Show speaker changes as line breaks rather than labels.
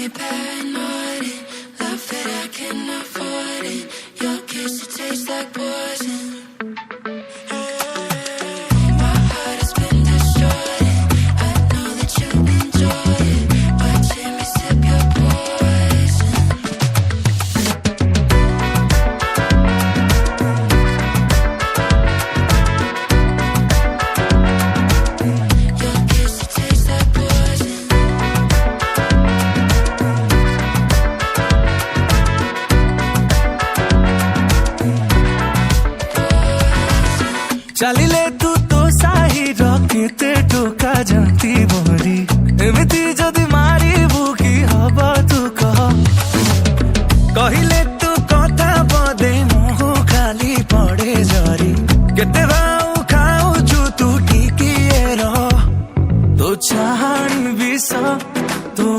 me paranoid. Love that I can't afford it. Your kiss, it tastes like poison. My heart has been destroyed. I know that you enjoy it. Watching me sip your poison. Your kiss, it tastes like poison.
चलिले तू तो साही rocket ठोका जानती